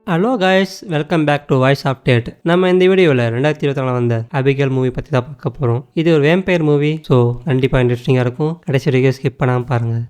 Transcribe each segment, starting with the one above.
Hello guys, welcome back to voice update. நம்ம இந்த வீடியோவில் 2024 வந்த அபிகேல் மூவி பற்றி தான் பார்க்க போகிறோம். இது ஒரு வேம்பயர் மூவி, ஸோ கண்டிப்பாக இன்ட்ரெஸ்டிங்காக இருக்கும். கடைசி வரைக்கும் ஸ்கிப் பண்ணாமல் பாருங்கள்.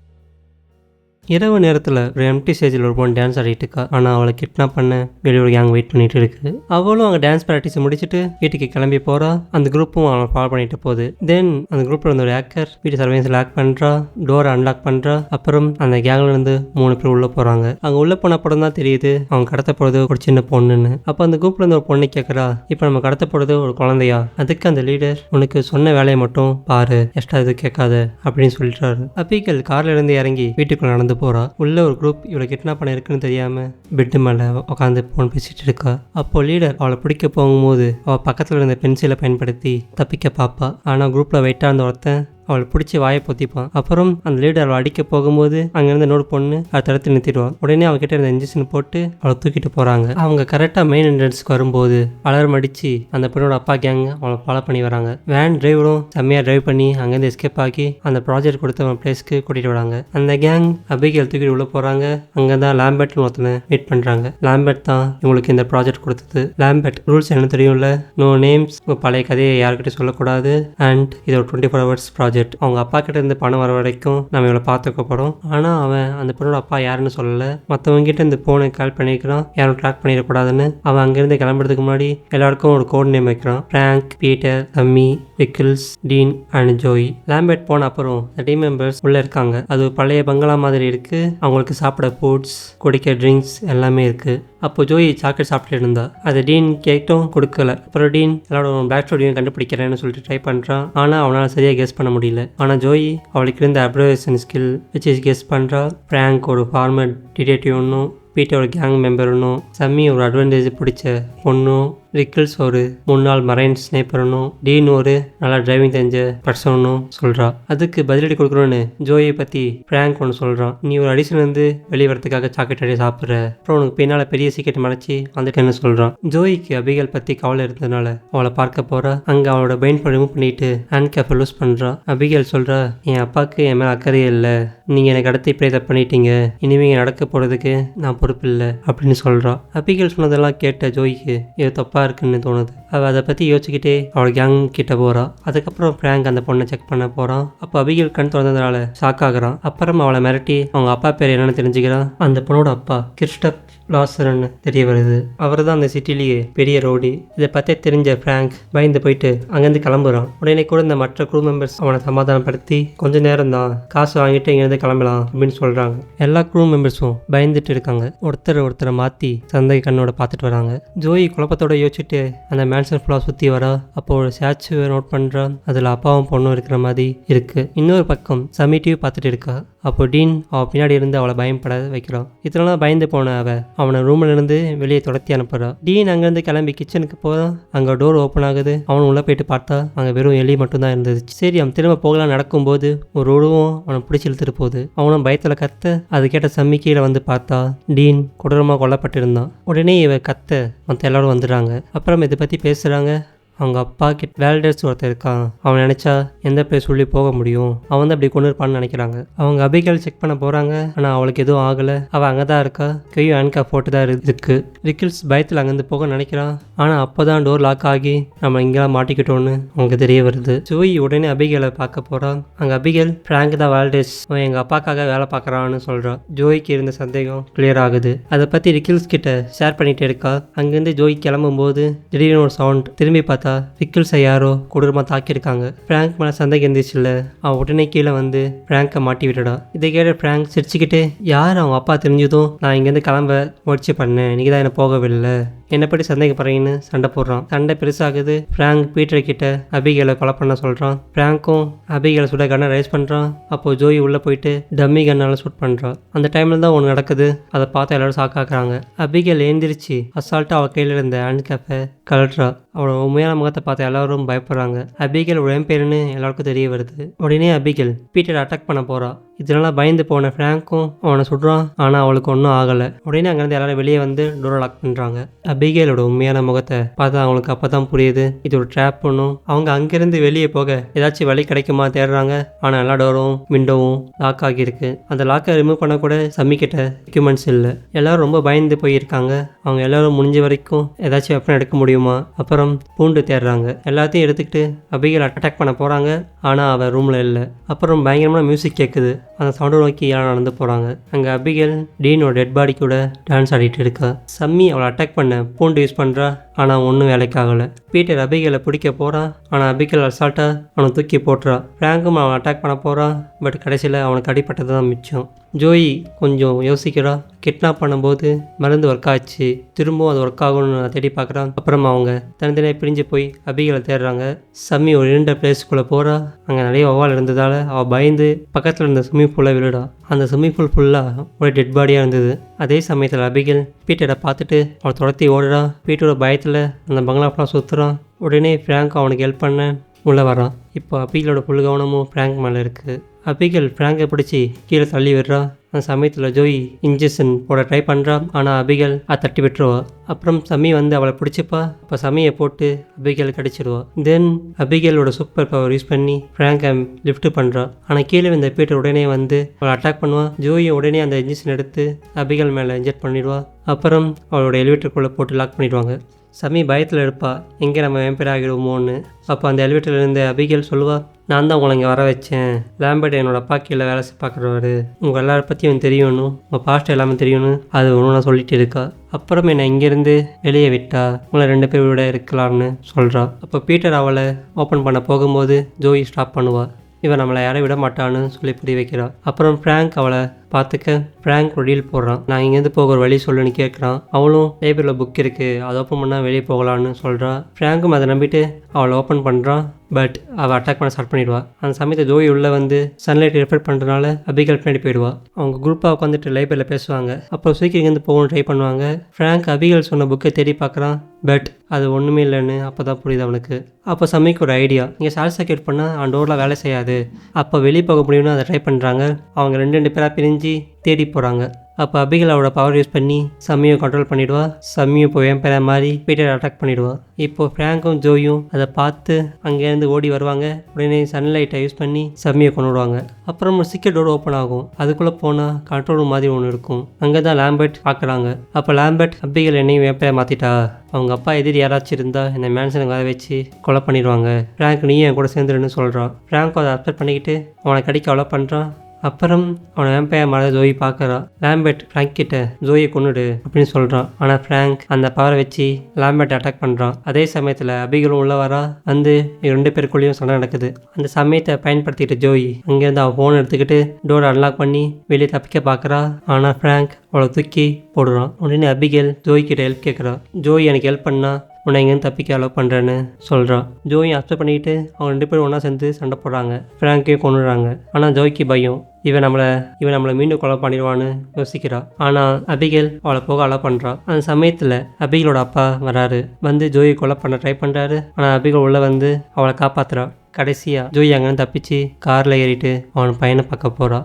இரவு நேரத்தில் ஒரு எம்டி ஸ்டேஜில் ஒரு பொண்ணு டான்ஸ் ஆடிட்டு இருக்கா. ஆனால் அவளை கிட்னாப் பண்ண வெளியே ஒரு கேங் வெயிட் பண்ணிட்டு இருக்கு. அவளும் அங்கே டான்ஸ் ப்ராக்டிஸ் முடிச்சுட்டு வீட்டுக்கு கிளம்பி போகிறா. அந்த குரூப்பும் அவளை ஃபாலோ பண்ணிட்டு போகுது. தென் அந்த குரூப்பில் வந்து ஒரு ஹேக்கர் வீட்டு சர்வீஸ் லாக் பண்ணுறா, டோரை அன்லாக் பண்ணுறா. அப்புறம் அந்த கேங்ல இருந்து 3 பேர் உள்ளே போகிறாங்க. அங்கே உள்ளே போன படம் தான் தெரியுது அவங்க கடத்த போகிறது ஒரு சின்ன பொண்ணுன்னு. அப்போ அந்த குரூப்ல இருந்து ஒரு பொண்ணு கேட்குறா, இப்போ நம்ம கடத்த போகிறது ஒரு குழந்தையா? அதுக்கு அந்த லீடர், உனக்கு சொன்ன வேலையை மட்டும் பாரு, எக்ஸ்ட்ரா இது கேட்காத அப்படின்னு சொல்லிட்டாரு. அபிகேல் கார்ல இருந்து இறங்கி வீட்டுக்குள்ள நடந்து போறா. உள்ள ஒரு குரூப் இவளை கிட்னாப் பண்ண இருக்குன்னு தெரியாம பெட்டு மேல உட்காந்து போன் பேசிட்டு இருக்கா. அப்போ லீடர் அவளை பிடிக்க போகும்போது அவள் பக்கத்துல இருந்த பென்சிலை பயன்படுத்தி தப்பிக்க பாப்பா. ஆனா குரூப்ல வெயிட்டா இருந்த ஒருத்தன் அவளை பிடிச்சி வாயை பொத்திப்பான். அப்புறம் அந்த லீடர் அவளை அடிக்க போகும்போது அங்கேருந்து இன்னொரு பொண்ணு அதை தடுத்து நிறுத்திடுவான். உடனே அவகிட்ட இருந்த இன்ஜெக்ஷன் போட்டு அவளை தூக்கிட்டு போறாங்க. அவங்க கரெக்டாக மெயின் என்ட்ரன்ஸ்க்கு வரும்போது அலாரம் அடிச்சு அந்த பொண்ணோட அப்பா கேங் அவளை ஃபாலோ பண்ணி வராங்க. வேன் டிரைவரும் செம்மையா டிரைவ் பண்ணி அங்கேருந்து எஸ்கேப் ஆகி அந்த ப்ராஜெக்ட் கொடுத்த பிளேஸ்க்கு கூட்டிட்டு வராங்க. அந்த கேங் அபிகேல் தூக்கிட்டு உள்ள போறாங்க. அங்கே தான் லாம்பர்ட்னு ஒருத்தனை மீட் பண்றாங்க. லாம்பர்ட் தான் இவங்களுக்கு இந்த ப்ராஜெக்ட் கொடுத்தது. லாம்பர்ட் ரூல்ஸ் என்ன தெரியும்ல, நோ நேம்ஸ், பழைய கதையை யாருக்கிட்ட சொல்லக்கூடாது, அண்ட் இது ஒரு 24 hours ப்ராஜெக்ட். அவங்க அப்பா கிட்ட இருந்து பணம் வர வரைக்கும் நம்ம இவளை பார்த்துக்க போறோம். ஆனா அவன் அந்த பொண்ணோட அப்பா யாருன்னு சொல்லல. மற்றவங்க கிட்ட இந்த போனை கால் பண்ணிக்கிறான், யாரும் ட்ராக் பண்ணிடக்கூடாதுன்னு. அவன் அங்கிருந்து கிளம்புறதுக்கு முன்னாடி எல்லாருக்கும் ஒரு கோட் நேம் வைக்கிறான். Frank, Peter, Dummy, Wiggles, Dean and Joey. Lambert போன அப்புறம் டீம் மெம்பர்ஸ் உள்ள இருக்காங்க. அது பழைய பங்களா மாதிரி இருக்கு. அவங்களுக்கு சாப்பிட ஃபுட்ஸ், குடிக்க ட்ரிங்க்ஸ் எல்லாமே இருக்கு. அப்போ ஜோய் சாக்லேட் சாப்பிட்டு இருந்தா. அதை டீன் கேட்டும் கொடுக்கல. அப்புறம் டீன் எல்லாரோட பேக் ஸ்டோரியும் கண்டுபிடிக்கிறேன்னு சொல்லிட்டு ட்ரை பண்றான். ஆனா அவனால சரியா கெஸ் பண்ண முடியல. ஆனா ஜோய் அவளுக்கு இருந்த அப்சர்வேஷன் ஸ்கில் வச்சு கெஸ் பண்றா. பிராங்க் ஒரு ஃபார்மர் டிடெக்டிவ் ஒன்றும், பீட்டர் ஒரு கேங் மெம்பர் ஒன்றும், சம்மி ஒரு அட்வான்டேஜ் பிடிச்ச பொண்ணும், ரிக்கிள்ஸ் ஒரு முன்னாள் மரைன் ஸ்னைப்பர்னும், டீன் ஒரு நல்லா டிரைவிங் தெரிஞ்ச பர்சனும் சொல்றா. அதுக்கு பதிலடி கொடுக்கணும்னு ஜோயை பத்தி பிராங்க் ஒன்று சொல்றான். நீ ஒரு அடிஷன் வந்து வெளியே வரதுக்காக சாக்லேட் அடி சாப்பிட்ற, அப்புறம் உனக்கு பின்னால பெரிய சீக்கிரம் மறைச்சி வந்துட்டேன்னு சொல்றான். ஜோய்க்கு அபிகேல் பத்தி கவலை இருந்ததுனால அவளை பார்க்க போறா. அங்க அவளோட பெயின் ரிமூவ் பண்ணிட்டு ஹேண்ட் கேப்பை லூஸ் பண்றா. அபிகேல் சொல்றா, என் அப்பாவுக்கு என் மேல அக்கறையே இல்லை, நீங்க எனக்கு அடுத்து இப்படியே தப்பு பண்ணிட்டீங்க, இனிமே நடக்க போறதுக்கு நான் பொறுப்பு இல்லை அப்படின்னு சொல்றா. அபிகேல் சொன்னதெல்லாம் கேட்ட ஜோய்க்கு இது தப்பா இருக்குன்னு தோணுது. அவள் அதை பற்றி யோசிச்சுக்கிட்டே அவள் கேங் கிட்ட போறா. அதுக்கப்புறம் பிராங்க் அந்த பொண்ணை செக் பண்ண போறான். அப்போ அபிகேல் கண் திறந்ததுனால ஷாக் ஆகுறான். அப்புறம் அவளை மிரட்டி அவங்க அப்பா பேர் என்னன்னு தெரிஞ்சுக்கிறான். அந்த பொண்ணோட அப்பா கிறிஸ்டப் லாசர்னு தெரிய வருது. அவர் தான் அந்த சிட்டிலேயே பெரிய ரோடி. இதை பற்றி தெரிஞ்ச பிராங்க் பயந்து போயிட்டு அங்கேருந்து கிளம்புறான். உடனே கூட இந்த மற்ற குரூ மெம்பர்ஸ் அவனை சமாதானப்படுத்தி கொஞ்ச நேரம் தான், காசு வாங்கிட்டு இங்கேருந்து கிளம்பலாம் அப்படின்னு சொல்றாங்க. எல்லா குரூ மெம்பர்ஸும் பயந்துட்டு இருக்காங்க. ஒருத்தரை மாற்றி சந்தை கண்ணோட பார்த்துட்டு வராங்க. ஜோய் குழப்பத்தோட யோசிச்சுட்டு அந்த மேன்சன் ஃபுல்லாக சுற்றி வரா. அப்போ ஒரு ஸ்டாச்சுவை நோட் பண்ணுறான். அதில் அப்பாவும் பொண்ணும் இருக்கிற மாதிரி இருக்கு. இன்னொரு பக்கம் சமி டிவி பார்த்துட்டு இருக்கா. அப்போ டீன் அவள் பின்னாடி இருந்து அவளை பயப்பட வைக்கிறான். இதனால பயந்து போன அவனை ரூம்ல இருந்து வெளியே துரத்தி அனுப்புறா. டீன் அங்கேருந்து கிளம்பி கிச்சனுக்கு போகிறான். அங்கே டோர் ஓப்பன் ஆகுது. அவன் உள்ள போயிட்டு பார்த்தா அங்கே வெறும் எலி மட்டும்தான் இருந்தது. சரி, அவன் திரும்ப போகலாம் நடக்கும்போது ஒரு உருவம் அவனை பிடிச்சி இழுத்துட்டு போகுது. அவனும் பயத்தில் கத்த. அது கேட்ட சம்மி கீழே வந்து பார்த்தா டீன் கொடூரமாக கொல்லப்பட்டிருந்தான். உடனே இவ கத்த மற்ற எல்லாரும் வந்துடுறாங்க. அப்புறம் இதை பற்றி பேசுகிறாங்க. அவங்க அப்பா கிட்ட வேல்டர்ஸ் ஒருத்தர் இருக்கான். அவன் நினைச்சா எந்த பேர் சொல்லி போக முடியும், அவன் தான் அப்படி கொண்டு இருப்பான்னு நினைக்கிறாங்க. அவங்க அபிகேல் செக் பண்ண போறாங்க. ஆனா அவளுக்கு எதுவும் ஆகல. அவள் அங்கதான் இருக்கா. கையும் ஹேண்ட்கா போட்டு தான் இருக்கு. ரிக்கிள்ஸ் பயத்தில் அங்கேருந்து போக நினைக்கிறான். ஆனா அப்போதான் டோர் லாக் ஆகி நம்ம இங்கெல்லாம் மாட்டிக்கிட்டோன்னு அவங்களுக்கு தெரிய வருது. ஜோய் உடனே அபிகேலை பார்க்க போறான். அங்க அபிகேல் பிராங்க் தான் வேல்டர்ஸ் அவன் எங்க அப்பாக்காக வேலை பார்க்கறான்னு சொல்றான். ஜோய்க்கு இருந்த சந்தேகம் கிளியர் ஆகுது. அதை பத்தி ரிக்கிள்ஸ் கிட்ட ஷேர் பண்ணிட்டு இருக்கா. அங்கிருந்து ஜோய் கிளம்பும் போது திடீர்னு ஒரு சவுண்ட். திரும்பி பார்த்தா விக்கிள்ஸை யாரோ கொடூரமா தாக்கியிருக்காங்க. பிராங்க் மேல சந்தேகம் இருந்துச்சுல்ல, அவன் உடனே கீழே வந்து பிராங்கை மாட்டி விட்டுடா. இதை கேட்ட பிராங்க் சிரிச்சுக்கிட்டே, யார் அவங்க அப்பா தெரிஞ்சதும் நான் இங்கேருந்து கிளம்ப முயற்சி பண்ணேன், நீங்க தான் என்ன போகவில்லை, என்னை பற்றி சந்தேகப்படுறீங்கன்னு சண்டை போடுறான். சண்டை பெருசாகுது. பிராங்க் பீட்டர் கிட்ட அபிகேலை கொலை பண்ண சொல்றான். பிராங்க்கும் அபிகேலை சுட கண்ணை ரைஸ் பண்றான். அப்போ ஜோய் உள்ள போயிட்டு டம்மி கண்ணால ஷூட் பண்றான். அந்த டைம்ல தான் ஒன்று நடக்குது. அதை பார்த்து எல்லாரும் ஷாக்காக்குறாங்க. அபிகேல் ஏந்திரிச்சு அசால்ட்டா அவள் கையில இருந்த ஹேண்ட் கேப்பை கலட்டுறா. அவளோட உண்மையான முகத்தை பார்த்து எல்லாரும் பயப்படுறாங்க. அபிகேல் வேம்பயர்னு எல்லாருக்கும் தெரிய வருது. உடனே அபிகேல் பீட்டரை அட்டாக் பண்ண போறா. இதனால பயந்து போன ஃப்ராங்க்கும் அவனை சுடுறான். ஆனால் அவளுக்கு ஒன்றும் ஆகலை. உடனே அங்கேருந்து எல்லாரும் வெளியே வந்து டோரை லாக் பண்ணுறாங்க. அபிகேலோட உண்மையான முகத்தை பார்த்தா அவங்களுக்கு அப்போ தான் புரியுது இது ஒரு ட்ராப் பண்ணும். அவங்க அங்கேருந்து வெளியே போக ஏதாச்சும் வழி கிடைக்குமா தேடுறாங்க. ஆனால் எல்லா டோரும் விண்டோவும் லாக் ஆகியிருக்கு. அந்த லாக்கை ரிமூவ் பண்ண கூட சம்மிக்கிட்ட எக்யூப்மெண்ட்ஸ் இல்லை. எல்லாரும் ரொம்ப பயந்து போயிருக்காங்க. அவங்க எல்லாரும் முடிஞ்ச வரைக்கும் ஏதாச்சும் வெப்பன் எடுக்க முடியுமா. அப்புறம் பூண்டு தேடுறாங்க. எல்லாத்தையும் எடுத்துக்கிட்டு அபிகேல் அட்டாக் பண்ண போகிறாங்க. ஆனால் அவள் ரூமில் இல்லை. அப்புறம் பயங்கரமான மியூசிக் கேட்குது. அந்த சவுண்டை நோக்கி யாரும் நடந்து போகிறாங்க. அங்கே அபிகேல் டீனோட டெட் பாடி கூட டான்ஸ் ஆடிட்டு இருக்கா. சம்மி அவளை அட்டாக் பண்ண பூண்டு யூஸ் பண்ணுறா. ஆனால் ஒன்றும் வேலைக்காகலை. பீட்டர் அபிகேலை பிடிக்க போகிறான். ஆனால் அபிகேல் அசால்ட்டாக அவனை தூக்கி போட்டுறான். ஃப்ராங்கும் அவன் அட்டாக் பண்ண போகிறான். பட் கடைசியில் அவனுக்கு அடிப்பட்டது தான் மிச்சம். ஜோயி கொஞ்சம் யோசிக்கிறா. கிட்னாப் பண்ணும்போது மருந்து ஒர்க் ஆச்சு, திரும்பவும் அது ஒர்க் ஆகும்னு நான் தேடி பார்க்குறான். அப்புறம் அவங்க தனித்தனியாக பிரிஞ்சு போய் அபிகேலை தேடுறாங்க. சம்மி ஒரு இருண்ட பிளேஸ்க்குள்ளே போகிறா. அங்கே நிறைய வவ்வால் இருந்ததால் அவள் பயந்து பக்கத்தில் இருந்த ஸ்விம்மிங் பூலில் விழுடா. அந்த ஸ்விம்மிங் பூல் ஃபுல்லாக ஒரு டெட் பாடியாக இருந்தது. அதே சமயத்தில் அபிகேல் பீட்டரை பார்த்துட்டு அவளை துரத்தி ஓடுறா. பீட்டரோட பயத்தில் அந்த பங்களா ஃபுல்லாக சுற்றுறான். உடனே ஃப்ராங்க் அவனுக்கு ஹெல்ப் பண்ண உள்ளே வரான். இப்போ அபிகேலோட புல் கவனமும் ஃப்ராங்க் மேலே இருக்குது. அபிகேல் ஃப்ராங்கை பிடிச்சி கீழே தள்ளி விடுறா. அந்த சமயத்தில் ஜோயி இன்ஜெக்ஷன் போட ட்ரை பண்ணுறா. ஆனால் அபிகேல் அதை தட்டி விட்டுருவா. அப்புறம் சமி வந்து அவளை பிடிச்சிப்பா. இப்போ சமியை போட்டு அபிகேல் கடிச்சிடுவா. தென் அபிகேலோட சூப்பர் பவர் யூஸ் பண்ணி ஃப்ராங்கை லிஃப்ட் பண்ணுறா. ஆனால் கீழே இந்த பீட்டர் உடனே வந்து அவளை அட்டாக் பண்ணுவான். ஜோயி உடனே அந்த இன்ஜெக்ஷன் எடுத்து அபிகேல் மேலே இன்ஜெக்ட் பண்ணிடுவா. அப்புறம் அவளோட எலிவேட்டருக்குள்ளே போட்டு லாக் பண்ணிடுவாங்க. சமி பயத்தில் இருப்பா, எங்கே நம்ம வேம்பயர் ஆகிடுவோமோன்னு. அப்போ அந்த எலிவேட்டர்லேருந்து அபிகேல் சொல்லுவா, நான் தான் உங்களை இங்கே வர வச்சேன். லாம்பர்ட் என்னோட அப்பா கீழே வேலை பார்க்குறவர். உங்கள் எல்லாரை பற்றியும் தெரியணும், உங்கள் பாஸ்ட் எல்லாமே தெரியணும். அது ஒன்று நான் சொல்லிட்டு இருக்கா. அப்புறம் என்னை இங்கேருந்து வெளியே விட்டா உங்களை 2 பேர் விட இருக்கலாம்னு சொல்கிறா. அப்போ பீட்டர் அவளை ஓப்பன் பண்ண போகும்போது ஜோயி ஸ்டாப் பண்ணுவா. இவன் நம்மளை யாரும் விட மாட்டான்னு சொல்லி புரிய வைக்கிறா. அப்புறம் ஃப்ராங்க் அவளை பார்த்துக்க ஃப்ராங்க் ஒரு டீல் போடுறான். நான் இங்கேருந்து போக ஒரு வழி சொல்லுன்னு கேட்குறான். அவளும் லைப்ரரியில் புக் இருக்குது, அதை ஓப்பன் பண்ணால் வெளியே போகலான்னு சொல்கிறா. ஃப்ராங்கும் அதை நம்பிட்டு அவளை ஓப்பன் பண்ணுறான். பட் அவள் அட்டாக் பண்ண ஸ்டார்ட் பண்ணிடுவா. அந்த சமயத்தை ஜோயி உள்ளே வந்து சன்லைட் ரிஃப்ளெக்ட் பண்ணுறதுனால அபிகேல் பின்னாடி போயிடுவா. அவங்க குரூப்பாக உட்காந்துட்டு லைப்ரரியில் பேசுவாங்க. அப்புறம் சீக்கிரம் இங்கேருந்து போகணும்னு ட்ரை பண்ணுவாங்க. ஃப்ராங்க் அபிகேல் சொன்ன புக்கை தேடி பார்க்குறான். பட் அது ஒன்றுமே இல்லைன்னு அப்போ தான் புரியுது அவனுக்கு. அப்போ சம்மிக்கு ஒரு ஐடியா, இங்கே ஷார்ட் சர்க்யூட் பண்ணால் அந்த டோரில் வேலை செய்யாது. அப்போ வெளியே போக முடியும்னு அதை ட்ரை பண்ணுறாங்க. அவங்க 2 பேராக பிரிஞ்சு தேடி போகிறாங்க. அப்போ அபிகேல் அவரோட பவர் யூஸ் பண்ணி சம்மியை கண்ட்ரோல் பண்ணிவிடுவா. சம்மியும் இப்போ வேம்பயர் மாதிரி பீட்டர் அட்டாக் பண்ணிவிடுவா. இப்போது ஃப்ராங்கும் ஜோயும் அதை பார்த்து அங்கேருந்து ஓடி வருவாங்க. உடனே சன்லைட்டை யூஸ் பண்ணி சம்மியை கொண்டு விடுவாங்க. அப்புறம் ஒரு சீக்கிரம் டோர் ஓப்பன் ஆகும். அதுக்குள்ளே போனால் கண்ட்ரோல் ரூம் மாதிரி ஒன்று இருக்கும். அங்கே தான் லாம்பர்ட் பார்க்குறாங்க. அப்போ லாம்பர்ட் அபிகேல் என்னையும் வேம்பயர் மாற்றிட்டா, அவங்க அப்பா எதிரி யாராச்சும் இருந்தால் என்னை மேன்சனுக்கு வர வச்சு கொலை பண்ணிடுவாங்க. ஃப்ராங்க் நீ என் கூட சேர்ந்துருன்னு சொல்கிறான். ஃப்ராங்க் அதை அக்செப்ட் பண்ணிக்கிட்டு அவனை கடிக்க கொலை பண்ணுறான். அப்புறம் அவனை வேம்பயர் மாதிரி ஜோயி பார்க்குறான். லாம்பர்ட் ஃப்ராங்க் கிட்ட ஜோயை கொன்னுடு அப்படின்னு சொல்கிறான். ஆனால் ஃப்ராங்க் அந்த பவரை வச்சு லாம்பர்ட் அட்டாக் பண்ணுறான். அதே சமயத்தில் அபிகேலும் உள்ளே வரா. வந்து 2 பேருக்குள்ளேயும் சண்டை நடக்குது. அந்த சமயத்தை பயன்படுத்திக்கிட்டு ஜோயி அங்கேருந்து அவன் ஃபோன் எடுத்துக்கிட்டு டோரை அன்லாக் பண்ணி வெளியே தப்பிக்க பார்க்குறா. ஆனால் ஃப்ராங்க் அவளை தூக்கி போடுறான். உடனே அபிகேல் ஜோய் கிட்ட ஹெல்ப் கேட்குறான். ஜோய் எனக்கு ஹெல்ப் பண்ணா உன்னை எங்கேருந்து தப்பிக்க அலோவ் பண்ணுறேன்னு சொல்கிறான். ஜோயும் அக்செப்ட் பண்ணிக்கிட்டு அவங்க 2 பேரும் ஒன்றா சேர்ந்து சண்டை போடுறாங்க. ஃப்ராங்கையும் கொண்டுடுறாங்க. ஆனால் ஜோய்க்கு பயம், இவன் நம்மளை மீண்டும் கொலை பண்ணிடுவான்னு யோசிக்கிறா. ஆனால் அபிகேல் அவளை போக அலோவ் பண்ணுறா. அந்த சமயத்தில் அபிகேலோட அப்பா வராரு. வந்து ஜோயை கொலை பண்ண ட்ரை பண்ணுறாரு. ஆனால் அபிகேல் உள்ளே வந்து அவளை காப்பாற்றுறா. கடைசியாக ஜோய் அங்கேருந்து தப்பிச்சு காரில் ஏறிட்டு அவன் பையனை பார்க்க போகிறா.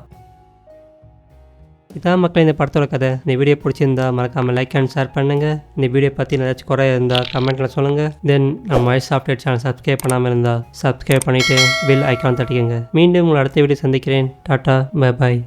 இதான் மக்கள் இந்த படத்தோட கதை. இந்த வீடியோ பிடிச்சிருந்தா மறக்காமல் லைக் அண்ட் ஷேர் பண்ணுங்கள். இந்த வீடியோ பற்றி ஏதாச்சும் குறை இருந்தால் கமெண்ட்டில் சொல்லுங்கள். தென் நம்ம வாய்ஸ் அப்டேட் சேனல் சப்ஸ்கிரைப் பண்ணாமல் இருந்தால் சப்ஸ்கிரைப் பண்ணிவிட்டு பெல் ஐக்கான் தட்டிக்கங்க. மீண்டும் உங்களை அடுத்த வீடியோ சந்திக்கிறேன். Tata, bye bye.